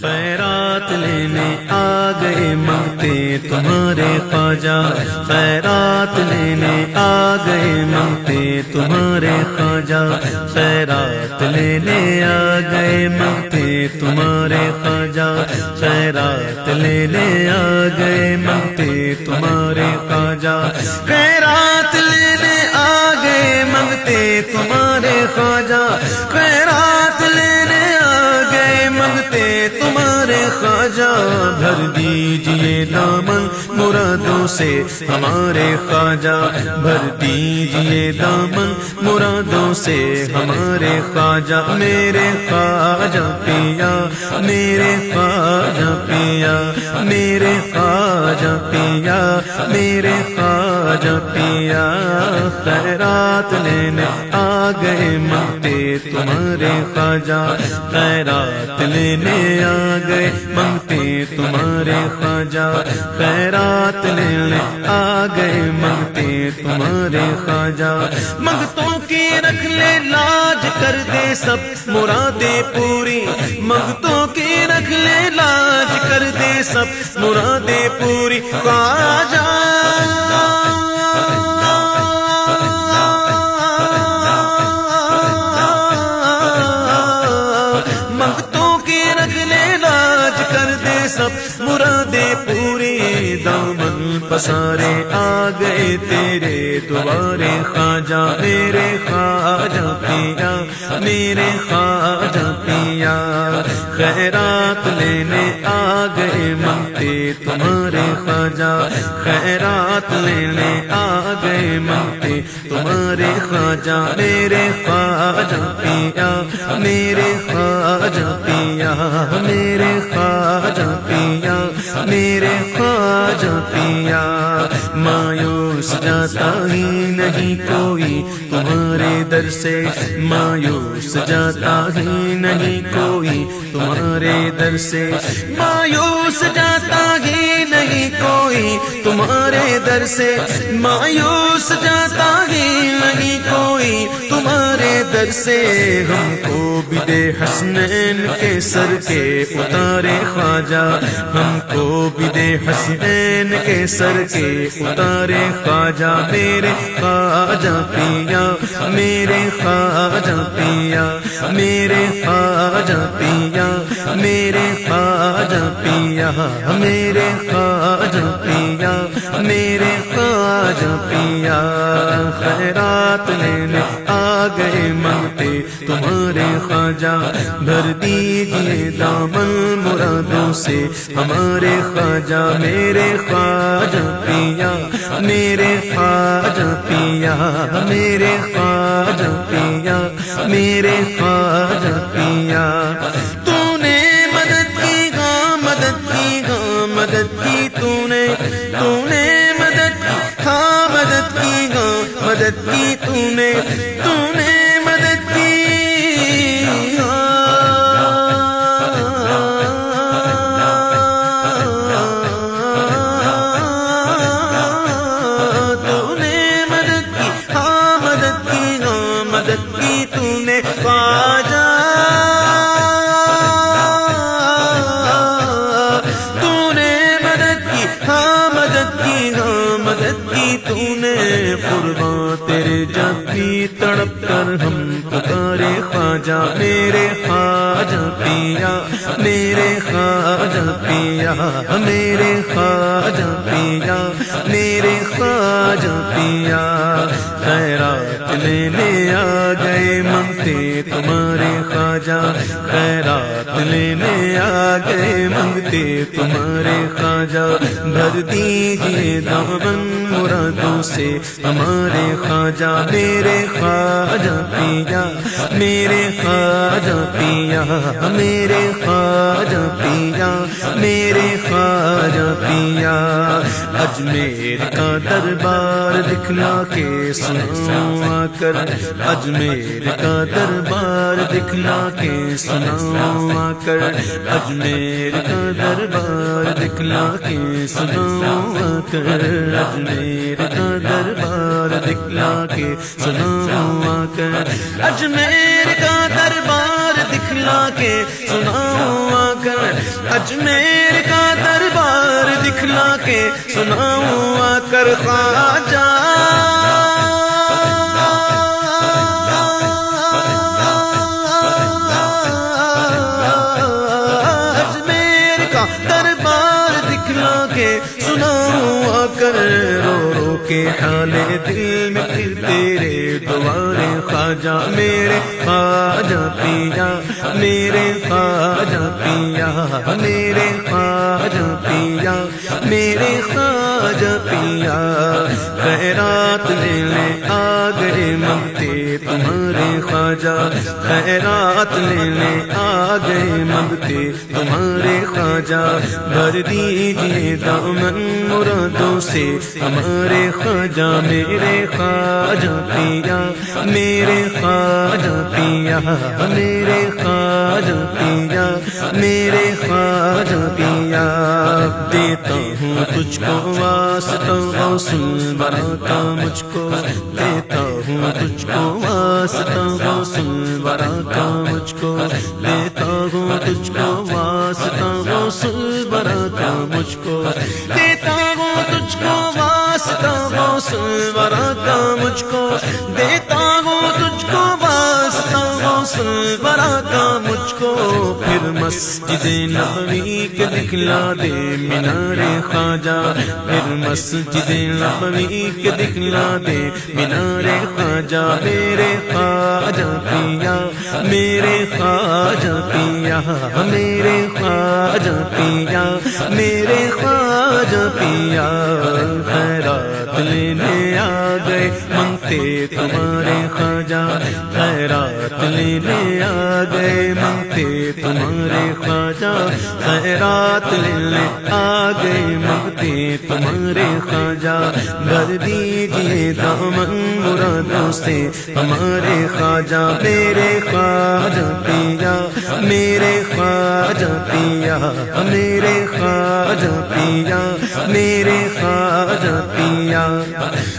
خیرات لینے آ گئے مانگتے تمہارے خواجہ، خیرات لینے آ گئے مانگتے تمہارے خواجہ، خیرات لینے آ گئے مانگتے تمہارے خواجہ، خیرات لینے آ گئے مانگتے تمہارے خواجہ، خیرات لینے آ گئے مانگتے تمہارے خواجہ، خیرات لینے آ گئے مانگتے تمہارے خواجہ، بھر دیجئے دامن مرادوں سے ہمارے خواجہ، بھر دیجئے دامن مرادوں سے ہمارے خواجہ، میرے خواجہ پیا، میرے خواجہ پیا، میرے خواجہ پیا، میرے خواجہ پیا، خیرات لینے آ گئے مانگتے تمہارے خواجہ، خیرات لینے آ گئے مانگتے تمہارے خواجہ، خیرات لینے آ گئے مانگتے تمہارے خواجہ، منگتوں کی رکھ لے لاج کر دے سب مرادیں پوری، منگتوں کی رکھ لے لاج کر دے سب مرادیں پوری، خواجہ منگتوں کی رکھ لے لاج کر دے سب مرادیں پوری، دامن پسارے آ گئے تیرے دوبارے خواجہ، میرے خواجہ پیا، میرے خواجہ پیا، خیرات لینے آ گئے مانگتے تمہارے خواجہ، خیرات لینے آ گئے مانگتے تمہارے خواجہ، میرے خواجہ پیا، میرے خواجہ پیا، میرے خواجہ پیا، میرے خواجہ پیا، مایوس جاتا ہی نہیں کوئی تمہارے در سے، مایوس جاتا ہی نہیں کوئی تمہارے در سے، مایوس جاتا ہی نہیں کوئی تمہارے در سے، مایوس جاتا ہی نہیں کوئی تمہارے در سے، ہم کو بھی دے حسنین کے سر کے اتارے خواجہ، ہم کو بھی دے حسنین کے سر کے اتارے خواجہ، میرے خواجہ پیا، میرے خواجہ پیا، میرے خواجہ پیا، میرے خواجہ پیا، میرے خواجہ پیا، میرے خواجہ پیا، خیرات لینے آ گئے مانگتے تمہارے خواجہ، بھر دیجئے دامن مرادوں سے ہمارے خواجہ، میرے خواجہ پیا، میرے خواجہ پیا، میرے خواجہ پیا، میرے خواجہ پیا، تو نے مدد کی ہاں مدد کی ہاں مدد کی، تو نے مدد کی ہاں مدد کی ہاں مدد کی، تو نے مدد کی خواجہ، تو نے مدد کی ہاں مدد کی ہاں مدد کی، تو نے قرباں تیرے جب بھی تڑپ کر ہم پکارے خواجہ، میرے خواجہ پیا، میرے خواجہ پیا، میرے خواجہ پیا، میرے خواجہ پیا، خیرات لینے آ گئے مانگتے تمہارے خواجہ، خیرات لینے آ گئے مانگتے تمہارے خواجہ، بھر دیجئے دامن مرادوں سے ہمارے خواجہ، میرے خواجہ پیا، میرے خواجہ پیا، میرے خواجہ پیا، میرے خواجہ پیا، اجمیر کا دربار دکھلا کے سناؤ آ کر، اجمیر کا دربار دکھلا کے سناؤ آ کر، اجمیر کا دربار دکھلا کے سناؤ آ کر، اجمیر کا دربار دکھلا کے سناؤ آ کر، اجمیر کا دربار کے سناؤں آ کر، اجمیر کا دربار دکھلا کے سناؤں آ کر خواجہ سناؤں آ کر، رو رو کے حال دل میں پھر تیرے دوارے خواجہ میرے خواجہ پیا، میرے خواجہ پیا، میرے خواجہ پیا، میرے خواجہ پیا، خیرات لینے آ گئے منگتے تمہارے خواجہ، خیرات لینے آ گئے منگتے تمہارے خواجہ، بھر دیجیے دامن مرادوں سے ہمارے خواجہ، میرے خواجہ پیا، میرے خواجہ پیا، میرے خواجہ پیا، میرے خواجہ پیا، دیتا ہوں تجھ کو واسطہ غوث الورا کا، مجھ کو دیتا ہوں تجھ کو واسطہ غوث الورا کا، مجھ کو دیتا ہوں تجھ کو واسطہ غوث الورا کا، مجھ کو دیتا ہوں تجھ کو واسطہ غوث الورا کا، مجھ کو دیتا ہوں تجھ کو واسطہ غوث الورا کا، مجھ کو پھر مسجد نبوی کے دکھلا دے مینار خواجہ، پھر مسجد نبوی کے دکھلا دے مینار خواجہ، میرے خواجہ پیا، میرے خواجہ پیا، میرے خواجہ پیا، میرے خواجہ پیا، خیرات لینے آ گئے منگتے تمہارے خواجہ، خیرات لینے آ گئے منگتے تمہارے خواجہ، خیرات لینے آ گئے منگتے تمہارے خواجہ، بھر دیجیے دامن مرادوں سے ہمارے خواجہ، میرے خواجہ پیا، میرے خواجہ پیا، میرے خواجہ پیا، میرے خواجہ پیا،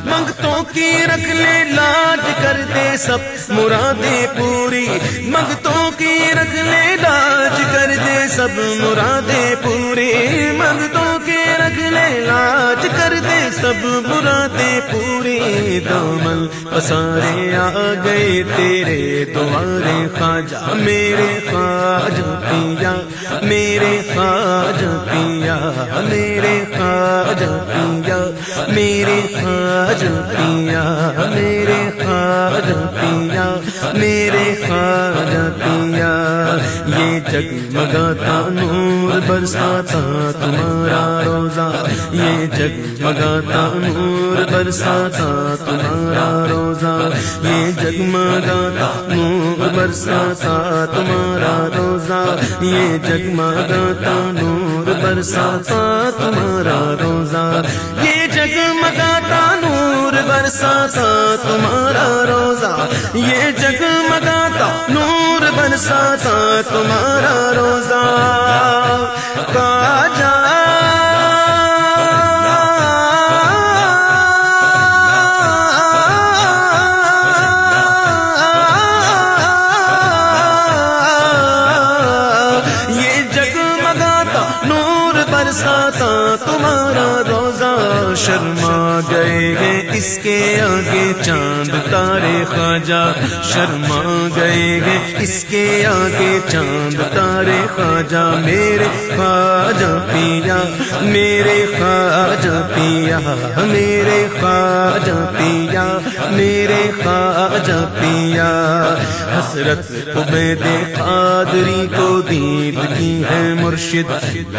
منگتوں کی رکھ لے لاج کر دے سب مرادیں پوری، منگتوں کی رکھ لے لاج کر دے سب مرادیں پوری، منگتوں کی رکھ لے لاج کر دے سب مرادیں پوری، دامن پسارے آ گئے تیرے دوارے خواجہ، میرے خواجہ پیا، میرے خواجہ پیا، میرے خواجہ پیا، میرے خواجہ پیا، میرے خواجہ پیا، میرے خواجہ پیا، یہ جگمگاتا نور برساتا تمہارا روزہ، یہ جگمگاتا نور برساتا تمہارا روزہ، یہ جگمگاتا نور برساتا تمہارا روزہ، یہ جگمگاتا نور برساتا تمہارا روزہ، یہ جگمگاتا نور برساتا تمہارا روزہ، یہ جگمگاتا نور برساتا تمہارا روزہ، خواجہ برساتا تمہارا روزہ، شرما گئے ہیں اس کے آگے چاند تارے خواجہ، شرما گئے ہیں اس کے آگے چاند تارے خواجہ، میرے خواجہ پیا، میرے خواجہ پیا، میرے خواجہ پیا، میرے خواجہ پیا، حسرت عبید قادری کو دید کی ہے مرشد،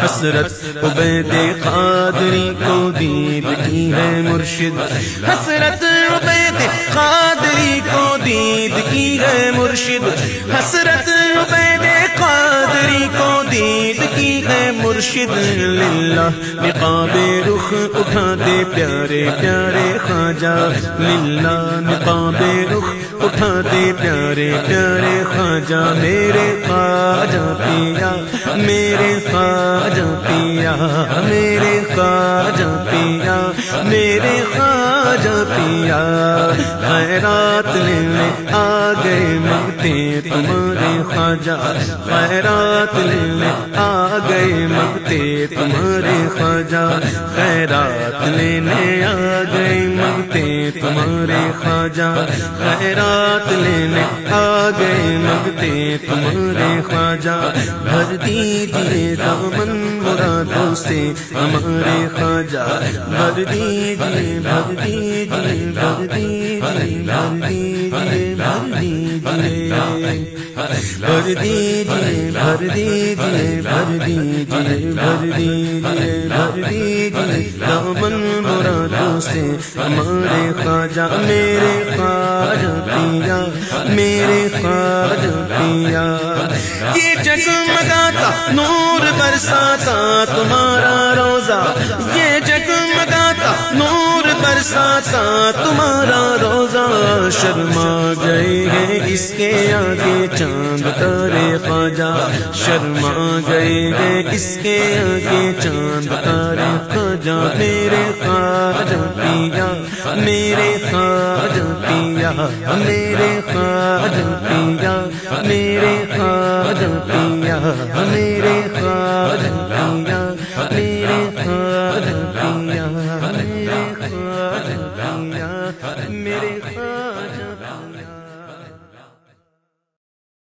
حسرت عبید قادری کو دید کی ہے مرشد، حسرت عبید قادری کو دید کی ہے مرشد، حسرت عبید قادری کو دید کی ہے مرشد، للہ نقاب رخ اٹھا دے پیارے پیارے خواجہ، للہ نقاب رخ اٹھا دے پیارے پیارے خواجہ، میرے خواجہ پیا، میرے خواجہ پیا، میرے خواجہ پیا، میرے خواجہ پیا، خیرات لینے آ گئے منگتے تمہارے خواجہ خیرات لینے آ گئے مانگتے تمہارے خواجہ خیرات لینے آ گئے مانگتے تمہارے خواجہ خیرات لینے آ گئے مانگتے تمہارے خواجہ بھر دیجئے دامن مرادوں سے ہمارے خواجہ بھر دیجئے بھر دیجئے بھر دیجئے بھر دیجئے بھر دیجئے بھر دیجئے بھر دیجئے بھر دیجئے بھر دیجئے بھر دیجئے دامن مرادوں سے ہمارے خواجہ میرے خواجہ پیا میرے خواجہ پیا یہ جگمگاتا نور برساتا تمہارا روزہ یہ جگمگاتا نور برساتا تمہارا روزہ شرما گئے ہیں اس کے آگے چاند تارے خواجہ شرما گئے ہیں اس کے آگے چاند تارے خواجہ میرے خواجہ پیا میرے خواجہ پیا میرے خواجہ پیا میرے خواجہ پیا میرے خواجہ پیا میرے خواجہ پیا